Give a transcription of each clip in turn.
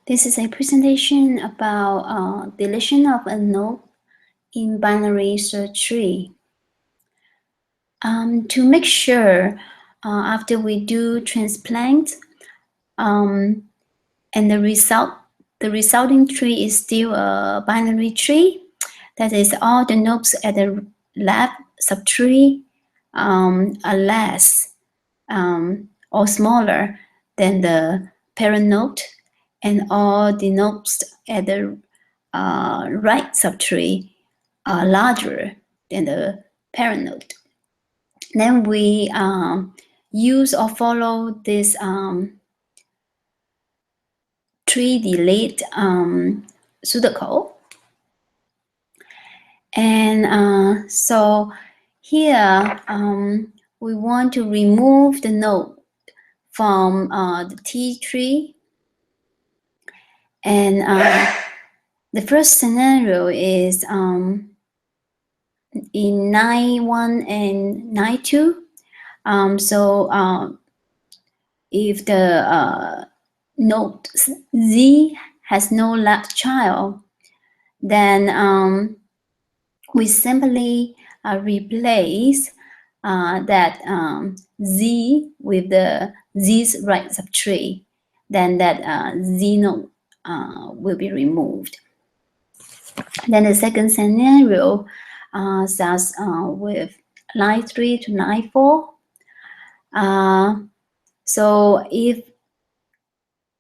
This is a presentation about deletion of a node in binary search tree. To make sure after we do transplant and the resulting tree is still a binary tree, that is all the nodes at the left subtree are less or smaller than the parent node, and all the nodes at the right subtree are larger than the parent node. Then we use or follow this tree delete pseudocode. And so here we want to remove the node from the T tree. And the first scenario is in 9.1 and 9.2. If the node Z has no left child, then we simply replace that Z with the Z's right subtree. Then that Z node will be removed. Then the second scenario starts with line 3 to line 4. So if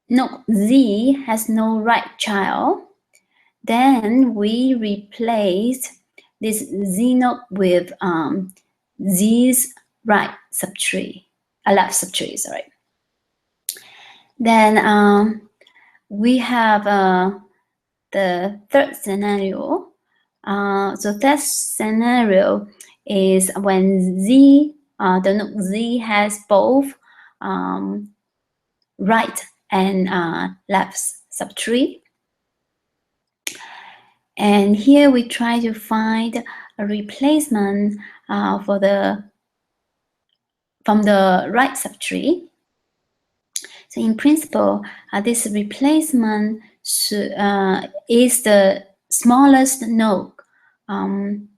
node Z has no right child, then we replace this Z node with Z's right subtree, left subtree, sorry. Then we have the third scenario. So that scenario is when Z, the node Z has both right and left subtree. And here we try to find a replacement from the right subtree. So in principle, this replacement is the smallest node, and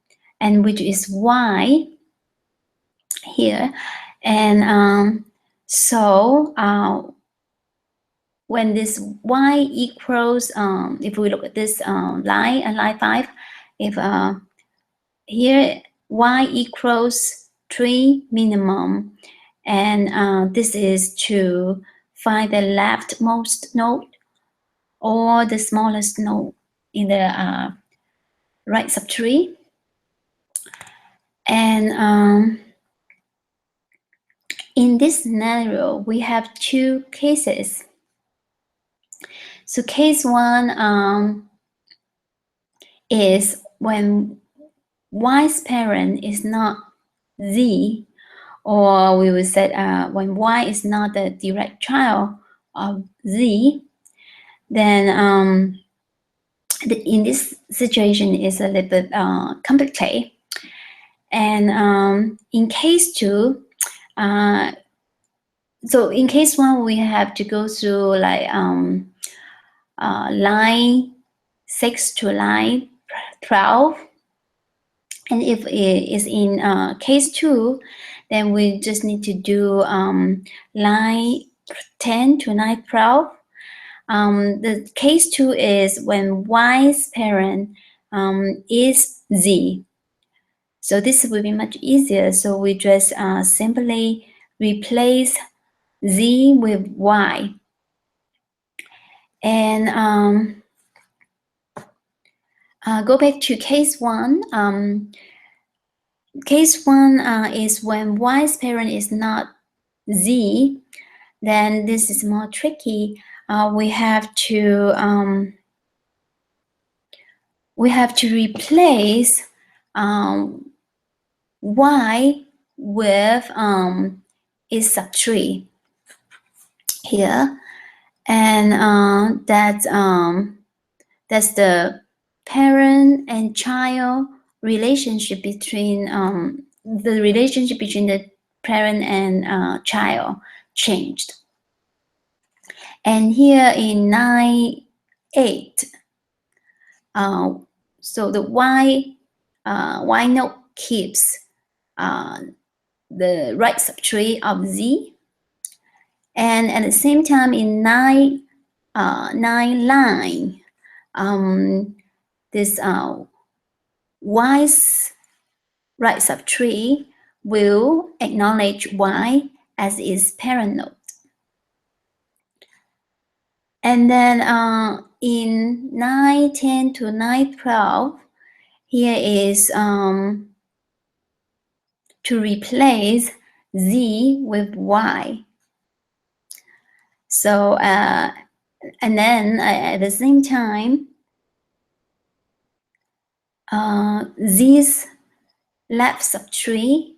which is Y here. And so when this Y equals, if we look at this line, line 5, if here Y equals 3 minimum, and this is to find the leftmost node or the smallest node in the right subtree. And in this scenario, we have two cases. So case 1 is when Y's parent is not Z, or we would say when Y is not the direct child of Z, then in this situation is a little bit complicated. And in case 2, so in case 1, we have to go through like line 6 to line 12. And if it is in case 2, then we just need to do line 10 to line 12. The case 2 is when Y's parent is Z. So this will be much easier. So we just simply replace Z with Y. And go back to case 1. Case 1 is when Y's parent is not Z. Then this is more tricky. We have to replace Y with its subtree here, and that's the parent and child relationship between the parent and child changed. And here in 9, 8, so the Y node keeps the right subtree of Z, and at the same time in 9 line, this Y's right subtree will acknowledge Y as its parent node. And then in 9, 10 to 9, 12, here is to replace Z with Y. So, and then at the same time, Z's left subtree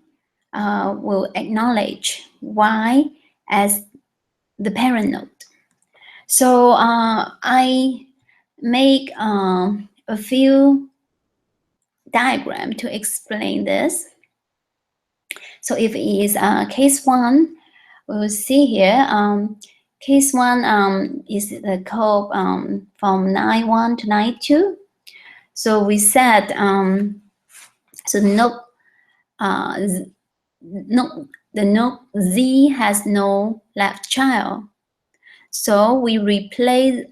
will acknowledge Y as the parent node. So I make a few diagrams to explain this. So if it is case 1, we'll see here, case 1 is the code from 9.1 to 9.2. So we said, so the node Z has no left child. So we replace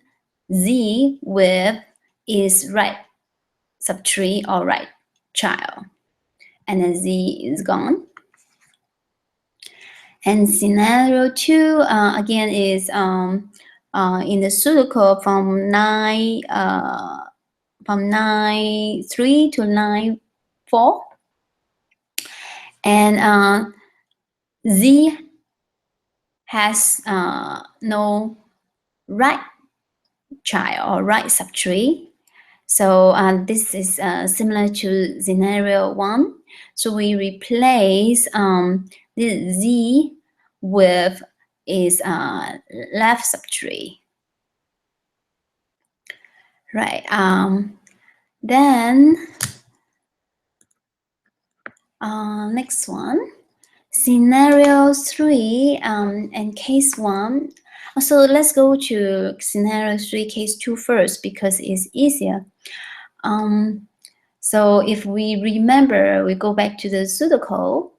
Z with its right subtree or right child, and then Z is gone. And scenario 2 again is in the pseudocode from 9.3 to 9.4, and Z has no right child or right subtree. So this is similar to scenario 1. So we replace the Z with its left subtree. Right. Then next one, scenario 3 and case 1. So let's go to scenario 3, case 2 first because it's easier. So if we remember, we go back to the pseudocode.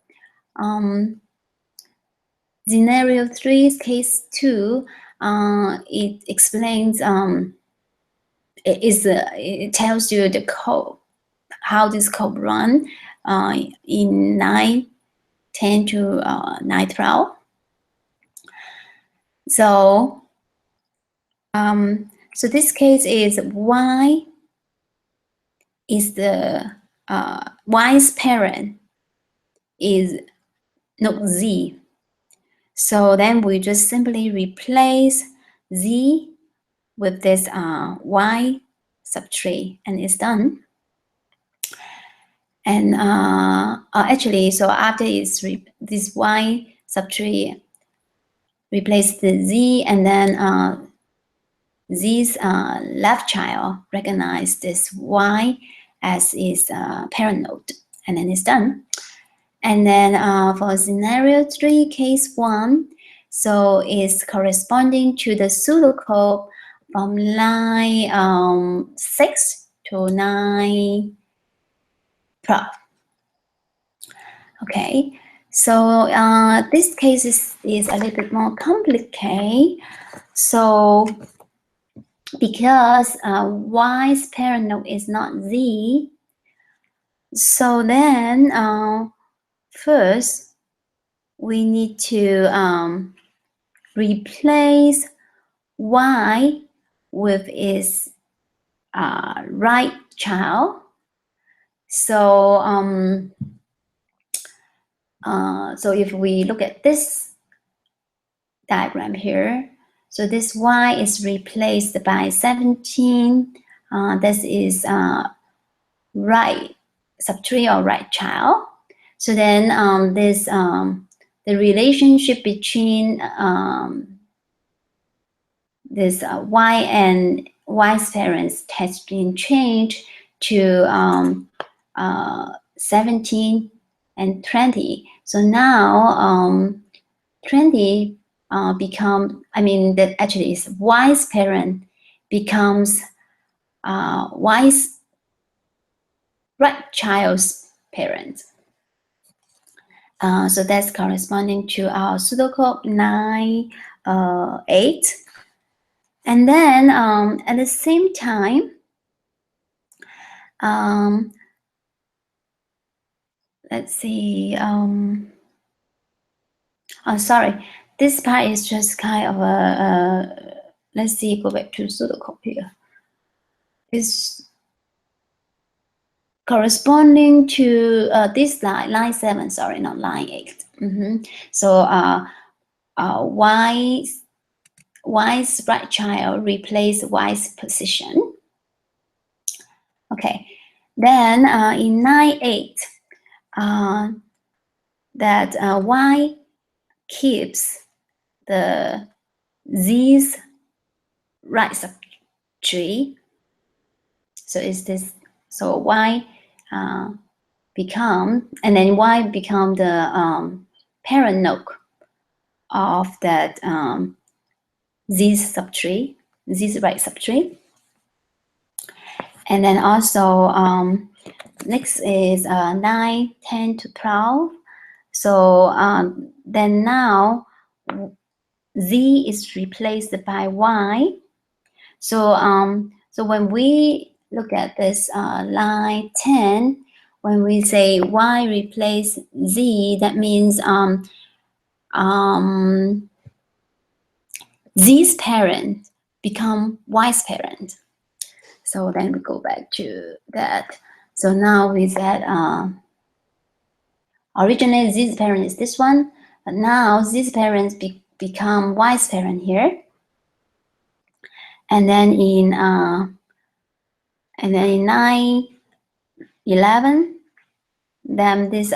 Scenario 3, case 2, it explains, it tells you the code, how this code run in 9.10 to 9.12. So, so this case is Y is the Y's parent is node Z. So then we just simply replace Z with this Y subtree, and it's done. And actually, so after it's this Y subtree replace the Z, and then Z's left child recognize this Y as its parent node, and then it's done. And then for scenario 3, case 1, so it's corresponding to the pseudocode from line 6 to 9.12. Okay, so this case is a little bit more complicated. So because Y's parent node is not Z, so then first we need to replace Y with its right child. So so if we look at this diagram here, so this Y is replaced by 17. This is right subtree or right child. So then this the relationship between this Y and Y's parents has been changed to 17 and 20. So now 20 become, I mean, that actually is Y's parent becomes Y's right child's parent. So that's corresponding to our pseudocode 9, 8. And then at the same time, let's see, oh, sorry, this part is just kind of a, let's see, go back to pseudocode here. It's corresponding to this line 7, sorry, not line 8. So Y's right child replace Y's position. Okay, then in 9, 8, that Y keeps the Z's right subtree. So is this, so Y become, and then Y become the parent node of that Z's subtree, Z's right subtree. And then also next is 9, 10 to 12. So then now Z is replaced by Y. So so when we look at this line 10, when we say Y replace Z, that means Z's parent become Y's parent. So then we go back to that. So now we said originally Z's parent is this one, but now Z's parents become Y's parent here. And then in 9, 11, then this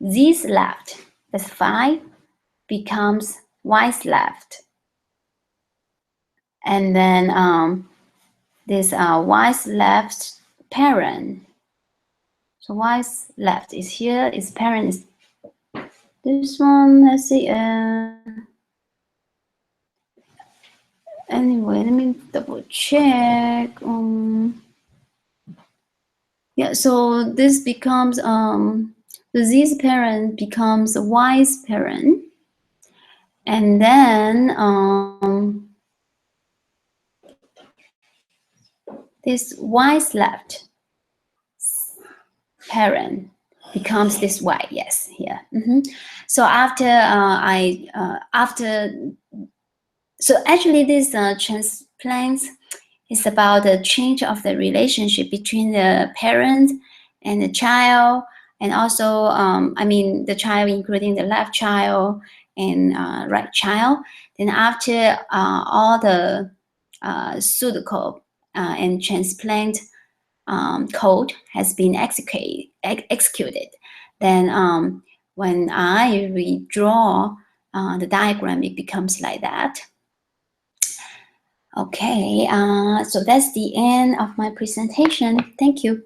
Z's left, that's 5, becomes Y's left. And then this Y's left parent. So Y's left is here, its parent is this one. Let's see. Anyway, let me double check. Yeah, so this becomes the Z's parent becomes Y's parent, and then this Y's left parent becomes this Y. Yes, here. So after so actually this transplant is about the change of the relationship between the parent and the child, and also I mean the child including the left child and right child. Then after all the pseudocode and transplant code has been executed, then when I redraw the diagram, it becomes like that. Okay, so that's the end of my presentation. Thank you.